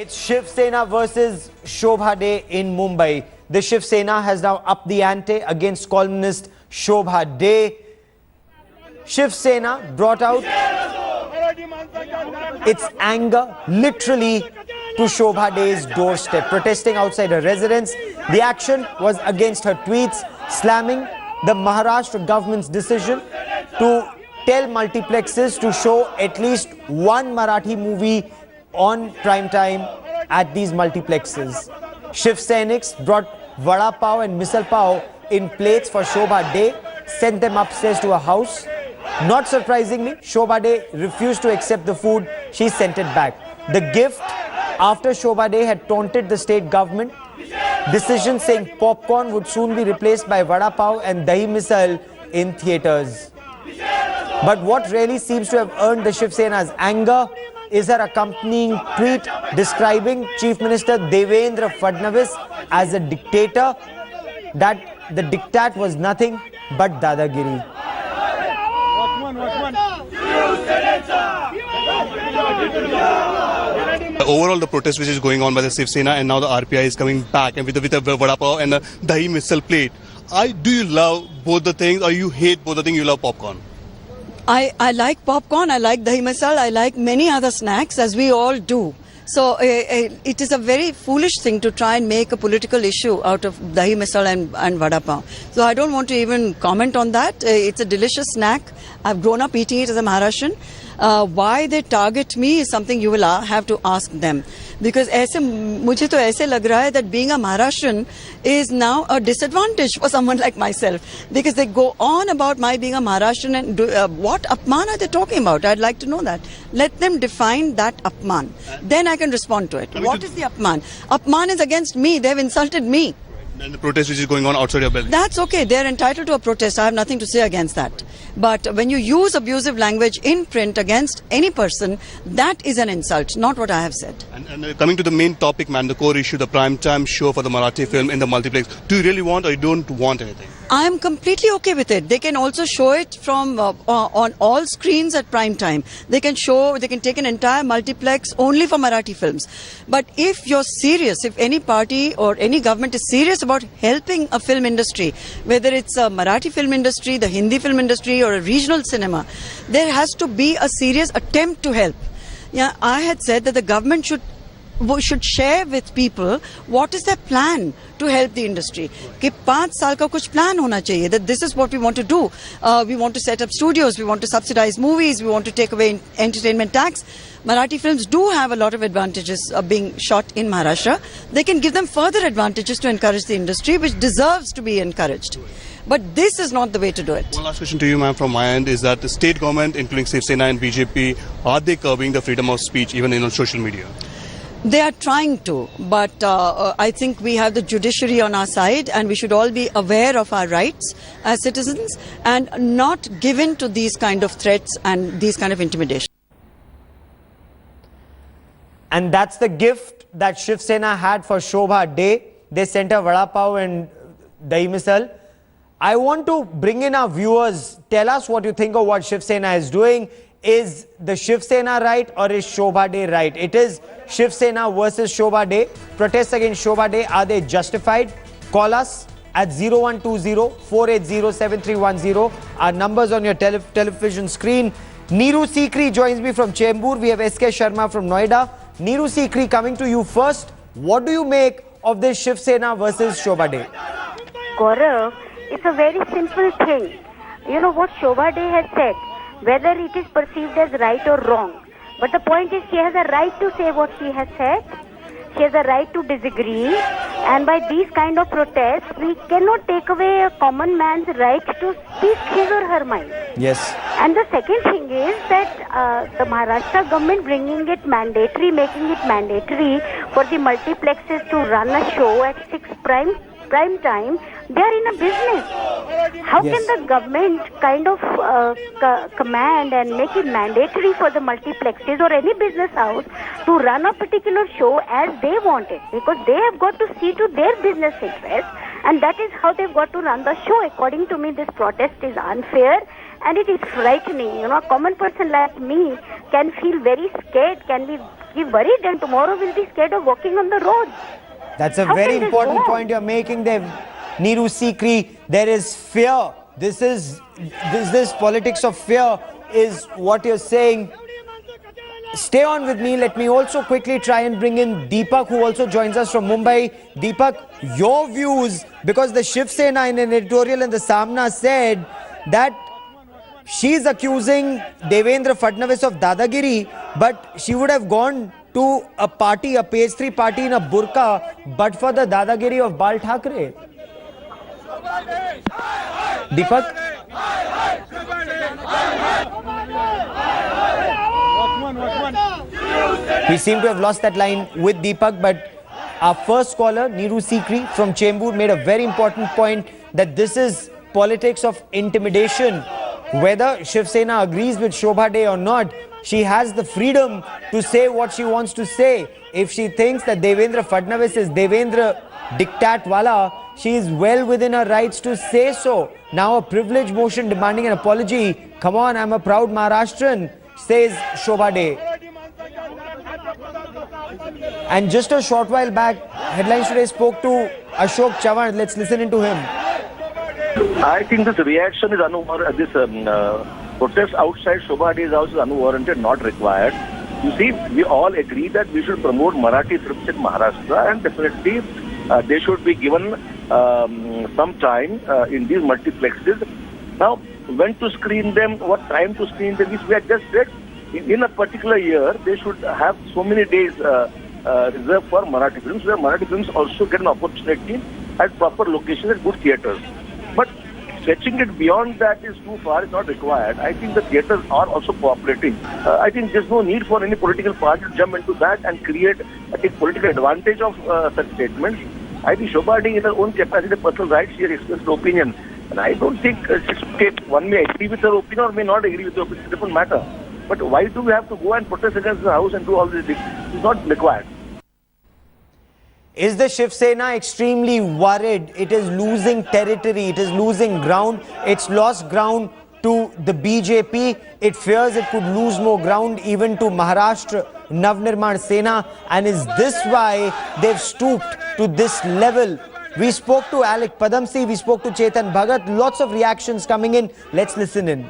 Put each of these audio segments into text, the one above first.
It's Shiv Sena versus Shobhaa Day in Mumbai. The Shiv Sena has now upped the ante against columnist Shobhaa Day. Shiv Sena brought out its anger literally to Shobhaa Day's doorstep, protesting outside her residence. The action was against her tweets, slamming the Maharashtra government's decision to tell multiplexes to show at least one Marathi movie on prime time at these multiplexes. Shiv Senics brought vada pav and misal pav in plates for Shobhaa Day, sent them upstairs to her house. Not surprisingly, Shobhaa Day refused to accept the food. She sent it back. The gift, after Shobhaa Day had taunted the state government decision saying popcorn would soon be replaced by vada pav and dahi misal in theatres. But what really seems to have earned the Shiv Sena's anger is her accompanying tweet describing Chief Minister Devendra Fadnavis as a dictator, that the diktat was nothing but dadagiri. Overall, the protest which is going on by the Shiv Sena, and now the RPI is coming back and with the vada pav and the dahi misal plate. Do you love both the things, or you hate both the things? You love popcorn? I like popcorn, I like dahi masal, I like many other snacks, as we all do. So it is a very foolish thing to try and make a political issue out of dahi masal and vada pav. So I don't want to even comment on that. It's a delicious snack. I've grown up eating it as a Maharashtrian. Why they target me is something you will have to ask them. Because मुझे तो ऐसे लग रहा है that being a Maharashtrian is now a disadvantage for someone like myself. Because they go on about my being a Maharashtrian and what apman are they talking about? I'd like to know that. Let them define that apman. Then I can respond to it. What is the apman? Apman is against me. They've insulted me. And the protest which is going on outside your building? That's okay. They're entitled to a protest. I have nothing to say against that. But when you use abusive language in print against any person, that is an insult, not what I have said. And coming to the main topic, man, the core issue, the prime time show for the Marathi film in the multiplex. Do you really want, or you don't want anything? I am completely okay with it. They can also show it from on all screens at prime time. They can take an entire multiplex only for Marathi films. But if you're serious, if any party or any government is serious about helping a film industry, whether it's a Marathi film industry, the Hindi film industry, or a regional cinema, there has to be a serious attempt to help. Yeah, I had said that the government should share with people what is their plan to help the industry. कि 5 साल का कुछ plan होना चाहिए, that this is what we want to do. We want to set up studios, we want to subsidize movies, we want to take away entertainment tax. Marathi films do have a lot of advantages of being shot in Maharashtra. They can give them further advantages to encourage the industry, which deserves to be encouraged. But this is not the way to do it. One last question to you, ma'am, from my end is that the state government, including Shiv Sena and BJP, are they curbing the freedom of speech even on social media? They are trying to, but I think we have the judiciary on our side, and we should all be aware of our rights as citizens and not given to these kind of threats and these kind of intimidation. And that's the gift that Shiv Sena had for Shobhaa Day. They sent her vada pav and dahi misal. I want to bring in our viewers. Tell us what you think of what Shiv Sena is doing. Is the Shiv Sena right, or is Shobhaa Day right? It is Shiv Sena versus Shobhaa Day. Protests against Shobhaa Day, are they justified? Call us at 0120-480-7310. Our numbers on your television screen. Neeru Sikri joins me from Chembur. We have SK Sharma from Noida. Neeru Sikri, coming to you first. What do you make of this Shiv Sena versus Shobhaa Day? Gaurav, it's a very simple thing. You know what Shobhaa Day has said, whether it is perceived as right or wrong. But the point is, she has a right to say what she has said. She has a right to disagree. And by these kind of protests, we cannot take away a common man's right to speak his or her mind. Yes. And the second thing is that the Maharashtra government bringing it mandatory, making it mandatory for the multiplexes to run a show at 6 prime time, they are in a business. How can the government kind of command and make it mandatory for the multiplexes or any business house to run a particular show as they want it? Because they have got to see to their business interests, and that is how they've got to run the show. According to me, this protest is unfair and it is frightening. You know, a common person like me can feel very scared, can be worried and tomorrow we'll be scared of walking on the road. That's a How very can this important go on? point you're making there, Neeru Sikri. There is fear. This politics of fear is what you're saying. Stay on with me. Let me also quickly try and bring in Deepak, who also joins us from Mumbai. Deepak, your views, because the Shiv Sena in an editorial in the Samna said that she's accusing Devendra Fadnavis of Dadagiri, but she would have gone to a party, a pastry party in a burqa, but for the Dadagiri of Bal Thackeray. Deepak? We seem to have lost that line with Deepak, but our first caller, Neeru Sikri from Chembur, made a very important point that this is politics of intimidation. Whether Shiv Sena agrees with Shobhaa Day or not, she has the freedom to say what she wants to say. If she thinks that Devendra Fadnavis is Devendra Diktat Wala, she is well within her rights to say so. Now a privilege motion demanding an apology. Come on, I'm a proud Maharashtrian, says Shobhaa Day. And just a short while back, Headlines Today spoke to Ashok Chavan. Let's listen into him. I think this reaction is unwarranted. This protest outside Shobhaa Day's house is unwarranted, not required. You see, we all agree that we should promote Marathi films in Maharashtra, and definitely they should be given some time in these multiplexes. Now, when to screen them, what time to screen them, which we have just said, in a particular year, they should have so many days reserved for Marathi films, where Marathi films also get an opportunity at proper locations at good theatres. But stretching it beyond that is too far, it's not required. I think the theatres are also cooperating. I think there's no need for any political party to jump into that and create a political advantage of such statements. I think Shobhaa Day, in her own capacity, personal rights, she has expressed her opinion. And I don't think it's okay. One may agree with her opinion or may not agree with her opinion. It's a different matter. But why do we have to go and protest against the house and do all these things? It's not required. Is the Shiv Sena extremely worried? It is losing territory. It is losing ground. It's lost ground to the BJP. It fears it could lose more ground even to Maharashtra Navnirman Sena. And is this why they've stooped to this level? We spoke to Alec Padamsi. We spoke to Chetan Bhagat. Lots of reactions coming in. Let's listen in.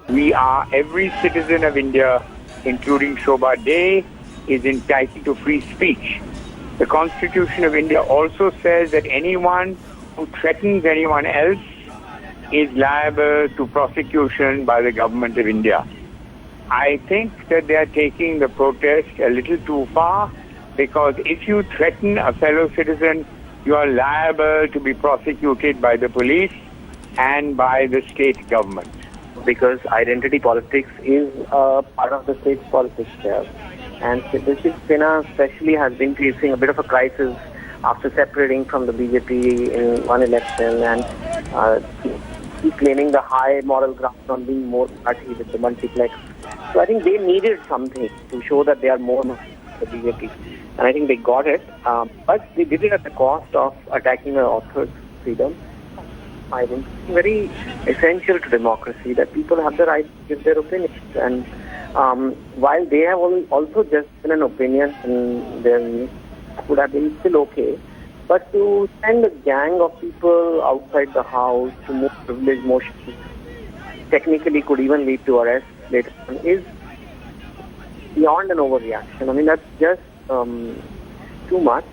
Every citizen of India, including Shobhaa Day, is entitled to free speech. The Constitution of India also says that anyone who threatens anyone else is liable to prosecution by the government of India. I think that they are taking the protest a little too far, because if you threaten a fellow citizen, you are liable to be prosecuted by the police and by the state government. Because identity politics is part of the state's politics here. And the Shiv Sena especially has been facing a bit of a crisis after separating from the BJP in one election, and keep claiming the high moral ground on being more party with the multiplex. So I think they needed something to show that they are more than the BJP. And I think they got it, but they did it at the cost of attacking the author's freedom. I think it's very essential to democracy that people have the right to give their opinions. And while they have also just given an opinion, and then would have been still okay, but to send a gang of people outside the house to move privilege motions technically could even lead to arrest later on is beyond an overreaction. I mean, that's just too much.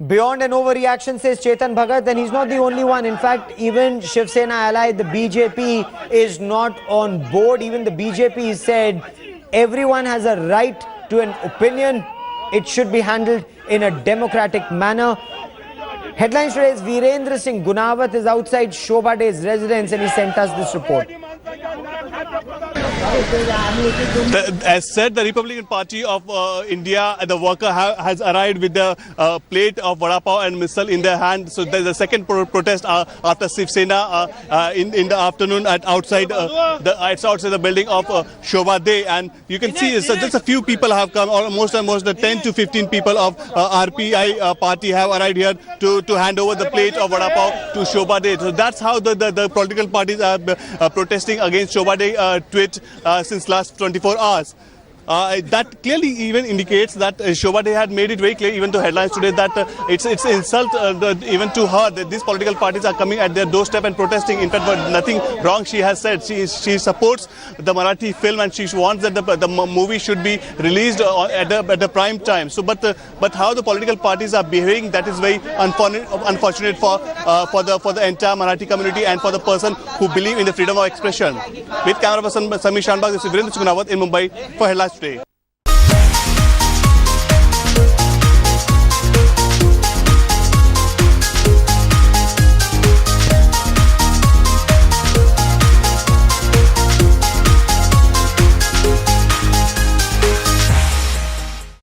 Beyond an overreaction, says Chetan Bhagat, and he's not the only one. In fact, even Shiv Sena ally, the BJP, is not on board. Even the BJP said everyone has a right to an opinion. It should be handled in a democratic manner. Headlines Today's Virendra Singh Gunawat is outside Shobhaa Day's residence, and he sent us this report. As said, the Republican Party of India, the worker has arrived with the plate of vada pav and misal in their hand. So there's a second protest after Shiv Sena in the afternoon outside the building of Shobhaa Day, and you can see just a few people have come. Almost the 10 to 15 people of RPI party have arrived here to hand over the plate of vada pav to Shobhaa Day. So that's how the political parties are protesting against Shobhaa Day tweet since last 24 hours. That clearly even indicates that Shobhaa Day had made it very clear even to headlines today that it's insult even to her that these political parties are coming at their doorstep and protesting. In fact, nothing wrong she has said. She supports the Marathi film and she wants that the movie should be released at the prime time. So, but how the political parties are behaving, that is very unfortunate for the entire Marathi community and for the person who believe in the freedom of expression. With camera person Samir Shanbag, this is Virendra Chugunawat in Mumbai for Headlines Today.